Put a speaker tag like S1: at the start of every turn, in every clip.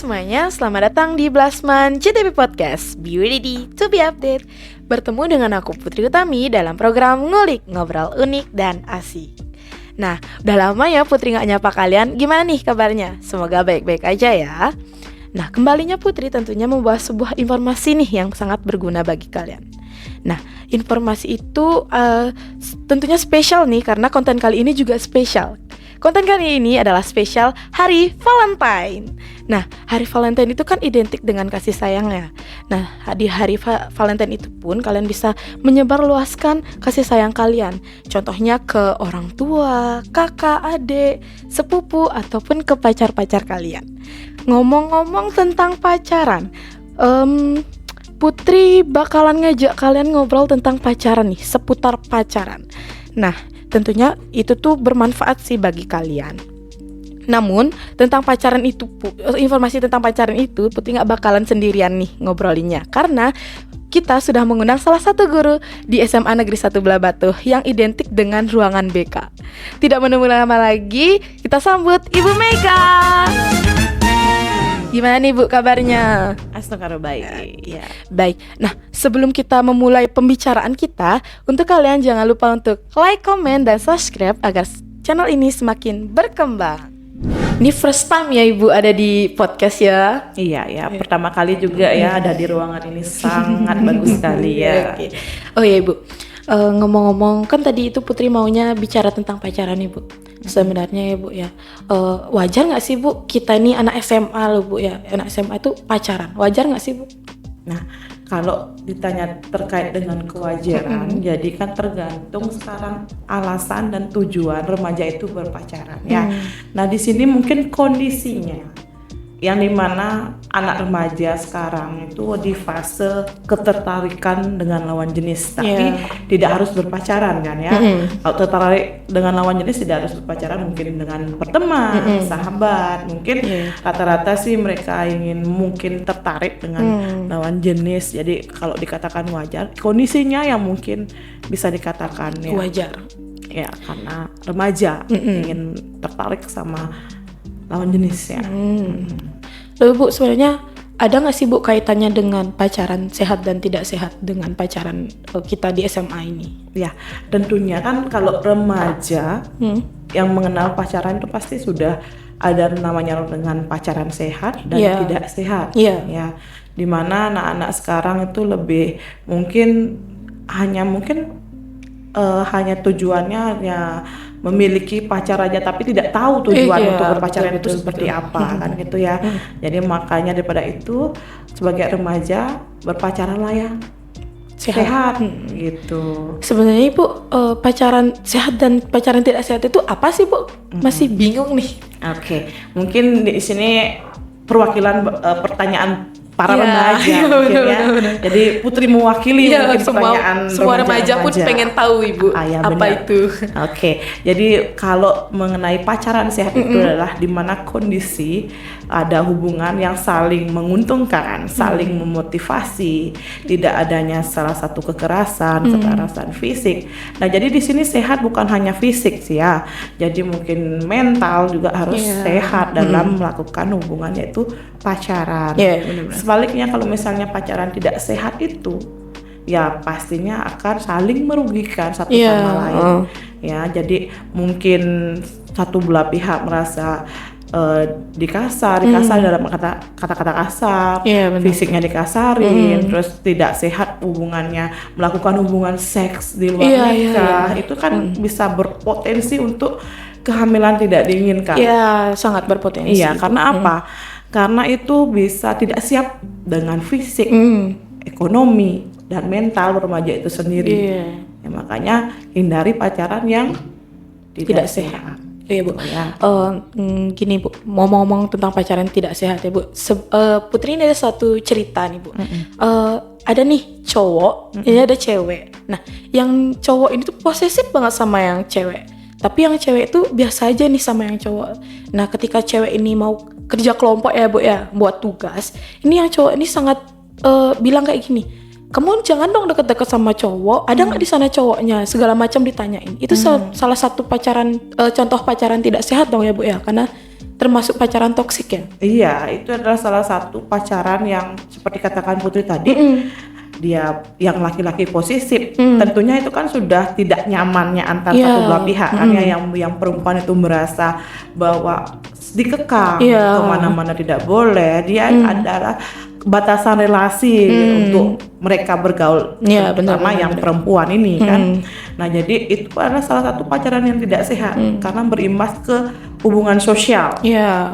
S1: semuanya, selamat datang di Blasman CTP Podcast. Be ready to be updated. Bertemu dengan aku Putri Utami dalam program Ngulik, Ngobrol Unik dan Asik. Nah, udah lama ya Putri gak nyapa kalian. Gimana nih kabarnya? Semoga baik-baik aja ya. Nah, kembalinya Putri tentunya membawa sebuah informasi nih yang sangat berguna bagi kalian. Nah, informasi itu tentunya spesial nih karena konten kali ini juga spesial. Konten kali ini adalah spesial Hari Valentine. Nah, Hari Valentine itu kan identik dengan kasih sayang ya. Nah, di Hari Valentine itu pun kalian bisa menyebarluaskan kasih sayang kalian. Contohnya ke orang tua, kakak, adik, sepupu, ataupun ke pacar-pacar kalian. Ngomong-ngomong tentang pacaran, Putri bakalan ngajak kalian ngobrol tentang pacaran nih, seputar pacaran. Nah, tentunya itu tuh bermanfaat sih bagi kalian. Namun tentang pacaran itu, informasi tentang pacaran itu Putri gak bakalan sendirian nih ngobrolinnya, karena kita sudah mengundang salah satu guru di SMA Negeri 1 Belah Batu yang identik dengan ruangan BK. Tidak menunggu lama lagi, kita sambut Ibu Mega. Gimana nih Bu kabarnya?
S2: Astagfirullah, baik.
S1: Ya, baik. Nah, sebelum kita memulai pembicaraan kita, untuk kalian jangan lupa untuk like, comment, dan subscribe agar channel ini semakin berkembang. Ini first time ya Ibu ada di podcast ya?
S2: Iya, pertama kali juga ya ada di ruangan ini, sangat bagus sekali ya.
S1: Oke. Oh ya Ibu, ngomong-ngomong kan tadi itu Putri maunya bicara tentang pacaran Ibu. Sebenarnya ya Bu ya, wajar nggak sih Bu kita ini anak SMA loh Bu ya, anak SMA itu pacaran, wajar nggak sih Bu?
S2: Nah, kalau ditanya terkait dengan kewajaran, jadi kan tergantung sekarang alasan dan tujuan remaja itu berpacaran ya. Nah, di sini mungkin kondisinya yang dimana anak remaja sekarang itu di fase ketertarikan dengan lawan jenis, tapi tidak harus berpacaran kan ya. Kalau tertarik dengan lawan jenis tidak harus berpacaran, mungkin dengan berteman, sahabat, mungkin rata-rata sih mereka ingin mungkin tertarik dengan lawan jenis. Jadi kalau dikatakan wajar, kondisinya yang mungkin bisa dikatakan ya
S1: wajar.
S2: Ya, karena remaja ingin tertarik sama lawan jenis ya.
S1: Lalu Bu, sebenarnya ada nggak sih Bu kaitannya dengan pacaran sehat dan tidak sehat dengan pacaran kita di SMA ini?
S2: Ya, tentunya kan kalau remaja yang mengenal pacaran itu pasti sudah ada namanya dengan pacaran sehat dan tidak sehat. Ya, dimana anak-anak sekarang itu lebih mungkin hanya tujuannya hanya memiliki pacar aja, tapi tidak tahu tujuan untuk berpacaran itu seperti apa kan gitu ya. Jadi makanya daripada itu sebagai remaja berpacaranlah ya sehat gitu.
S1: Sebenarnya Ibu pacaran sehat dan pacaran tidak sehat itu apa sih Bu? Masih bingung nih.
S2: Oke, mungkin di sini perwakilan pertanyaan para remaja mungkin ya. Jadi Putri mewakili mungkin pertanyaan
S1: semua remaja pun pengen tahu Ibu apa itu.
S2: Oke, jadi kalau mengenai pacaran sehat itu adalah di mana kondisi ada hubungan yang saling menguntungkan, saling memotivasi, tidak adanya salah satu kekerasan fisik. Nah, jadi di sini sehat bukan hanya fisik sih ya. Jadi mungkin mental juga harus sehat dalam melakukan hubungan yaitu pacaran. Sebaliknya kalau misalnya pacaran tidak sehat itu ya pastinya akan saling merugikan satu sama lain. Ya, jadi mungkin satu belah pihak merasa dikasar dalam kata-kata kasar, fisiknya dikasarin, terus tidak sehat hubungannya, melakukan hubungan seks di luar nikah, itu kan bisa berpotensi untuk kehamilan tidak diinginkan.
S1: Iya, sangat berpotensi.
S2: Iya, karena apa? Karena itu bisa tidak siap dengan fisik, ekonomi, dan mental remaja itu sendiri. Ya, makanya hindari pacaran yang tidak sehat.
S1: Iya Bu. Gini Bu, mau ngomong tentang pacaran tidak sehat ya Bu. Putri ini ada satu cerita nih Bu. Ada nih cowok, ini ada cewek. Nah, yang cowok ini tuh posesif banget sama yang cewek. Tapi yang cewek itu biasa aja nih sama yang cowok. Nah, ketika cewek ini mau kerja kelompok ya Bu ya, buat tugas, ini yang cowok ini sangat bilang kayak gini, kamu jangan dong deket-deket sama cowok, ada nggak di sana cowoknya, segala macam ditanyain. Itu salah satu pacaran, contoh pacaran tidak sehat dong ya Bu ya, karena termasuk pacaran toksik ya.
S2: Iya, itu adalah salah satu pacaran yang seperti katakan Putri tadi, dia yang laki-laki posesif, tentunya itu kan sudah tidak nyamannya antar satu belah pihak kan ya, yang perempuan itu merasa bahwa dikekang kemana-mana tidak boleh, dia adalah batasan relasi untuk mereka bergaul, terutama yang perempuan ini kan. Nah jadi itu adalah salah satu pacaran yang tidak sehat karena berimbas ke hubungan sosial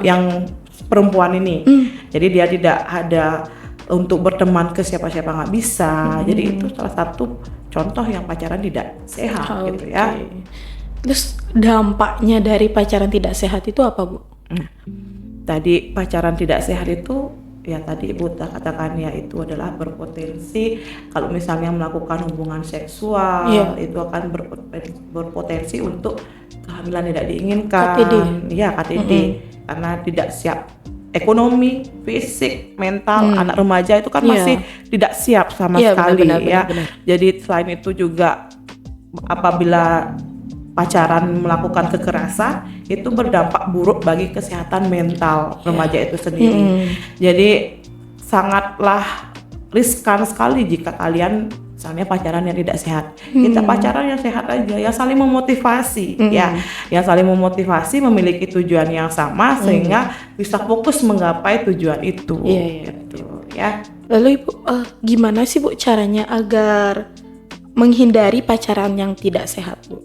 S2: yang perempuan ini. Jadi dia tidak ada untuk berteman ke siapa-siapa, nggak bisa. Jadi itu salah satu contoh yang pacaran tidak sehat gitu ya.
S1: Terus dampaknya dari pacaran tidak sehat itu apa Bu?
S2: Tadi pacaran tidak sehat itu ya tadi Ibu katakan ya, itu adalah berpotensi kalau misalnya melakukan hubungan seksual itu akan berpotensi untuk kehamilan tidak diinginkan, KTD, karena tidak siap ekonomi, fisik, mental. Anak remaja itu kan masih tidak siap sama sekali benar. Jadi selain itu juga apabila pacaran melakukan kekerasan itu berdampak buruk bagi kesehatan mental remaja itu sendiri. Jadi sangatlah riskan sekali jika kalian misalnya pacaran yang tidak sehat. Kita pacaran yang sehat aja, yang saling memotivasi yang saling memotivasi memiliki tujuan yang sama sehingga bisa fokus menggapai tujuan itu. Gitu, ya.
S1: Lalu Ibu gimana sih Bu caranya agar menghindari pacaran yang tidak sehat Bu?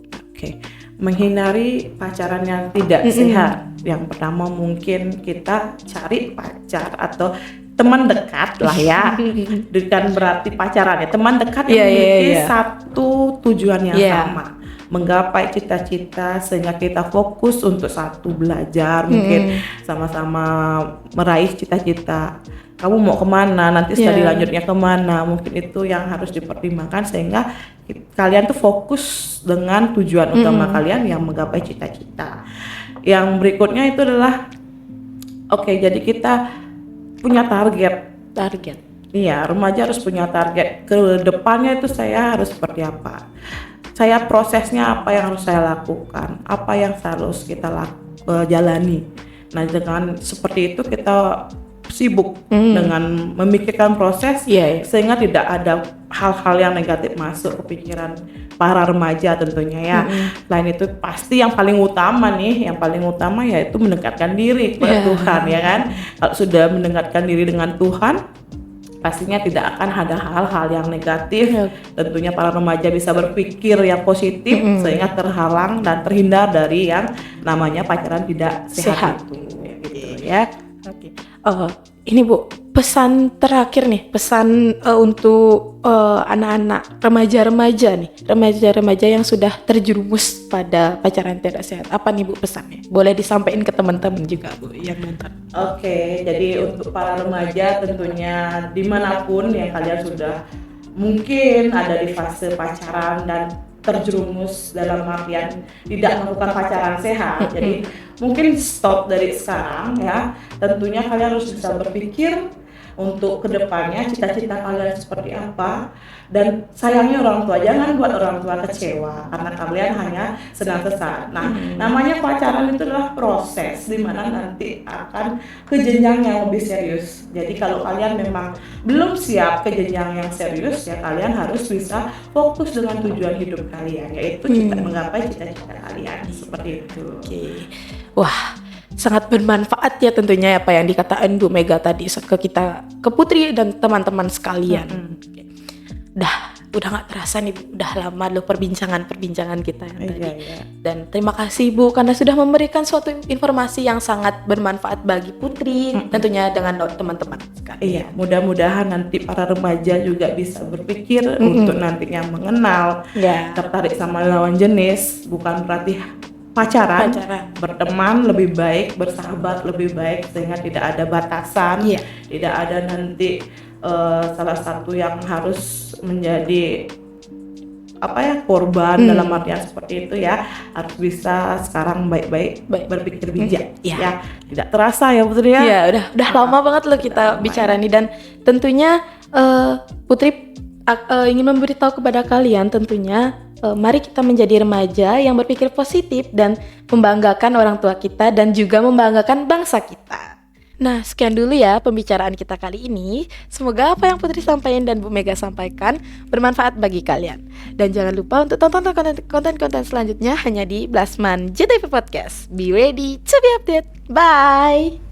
S2: Menghindari pacaran yang tidak sehat. Yang pertama mungkin kita cari pacar atau teman dekat lah ya. Bukan berarti pacaran ya, teman dekat yang memiliki satu tujuan yang sama, menggapai cita-cita sehingga kita fokus untuk satu belajar, mungkin sama-sama meraih cita-cita. Kamu mau kemana, nanti studi lanjutnya kemana, mungkin itu yang harus dipertimbangkan sehingga kalian tuh fokus dengan tujuan utama kalian yang menggapai cita-cita. Yang berikutnya itu adalah jadi kita punya target. Iya, remaja harus punya target. Ke depannya itu saya harus seperti apa? Saya prosesnya apa yang harus saya lakukan? Apa yang harus kita jalani? Nah, dengan seperti itu kita sibuk dengan memikirkan proses sehingga tidak ada hal-hal yang negatif masuk ke pikiran para remaja tentunya ya. Selain itu pasti yang paling utama yaitu mendekatkan diri kepada Tuhan ya kan. Kalau sudah mendekatkan diri dengan Tuhan, pastinya tidak akan ada hal-hal yang negatif. Tentunya para remaja bisa berpikir yang positif sehingga terhalang dan terhindar dari yang namanya pacaran tidak sehat. Itu gitu ya.
S1: Ini Bu, pesan terakhir nih, pesan untuk anak-anak remaja-remaja yang sudah terjerumus pada pacaran tidak sehat. Apa nih Bu pesannya? Boleh disampaikan ke teman-teman juga Bu yang nonton.
S2: Jadi untuk para remaja tentunya dimanapun yang kalian sudah mungkin ada di fase pacaran dan terjerumus dalam artian tidak melakukan pacaran sehat. Jadi mungkin stop dari sekarang ya. Tentunya kalian harus bisa berpikir untuk kedepannya cita-cita kalian seperti apa, dan sayangnya orang tua jangan buat orang tua kecewa karena kalian hanya senang-senang. Nah, namanya pacaran itu adalah proses di mana nanti akan ke jenjang yang lebih serius. Jadi kalau kalian memang belum siap ke jenjang yang serius ya, kalian harus bisa fokus dengan tujuan hidup kalian, yaitu menggapai cita-cita kalian seperti itu.
S1: Wah, sangat bermanfaat ya tentunya apa yang dikatakan Bu Mega tadi ke kita, ke Putri dan teman-teman sekalian. Udah nggak terasa nih Bu, udah lama loh perbincangan kita yang tadi. Dan terima kasih Bu karena sudah memberikan suatu informasi yang sangat bermanfaat bagi Putri, tentunya dengan teman-teman sekalian.
S2: Iya, mudah-mudahan nanti para remaja juga bisa berpikir untuk nantinya mengenal, tertarik sama lawan jenis, bukan berarti pacaran, berteman lebih baik, bersahabat lebih baik sehingga tidak ada batasan, tidak ada nanti salah satu yang harus menjadi korban dalam artian seperti itu ya. Harus bisa sekarang baik-baik berpikir bijak ya. Tidak terasa ya Putri ya.
S1: Udah lama banget loh kita bicara nih, dan tentunya Putri ingin memberitahu kepada kalian tentunya, mari kita menjadi remaja yang berpikir positif dan membanggakan orang tua kita dan juga membanggakan bangsa kita. Nah, sekian dulu ya pembicaraan kita kali ini. Semoga apa yang Putri sampaikan dan Bu Mega sampaikan bermanfaat bagi kalian. Dan jangan lupa untuk tonton konten-konten selanjutnya hanya di Blasman JTV Podcast. Be ready to be updated. Bye!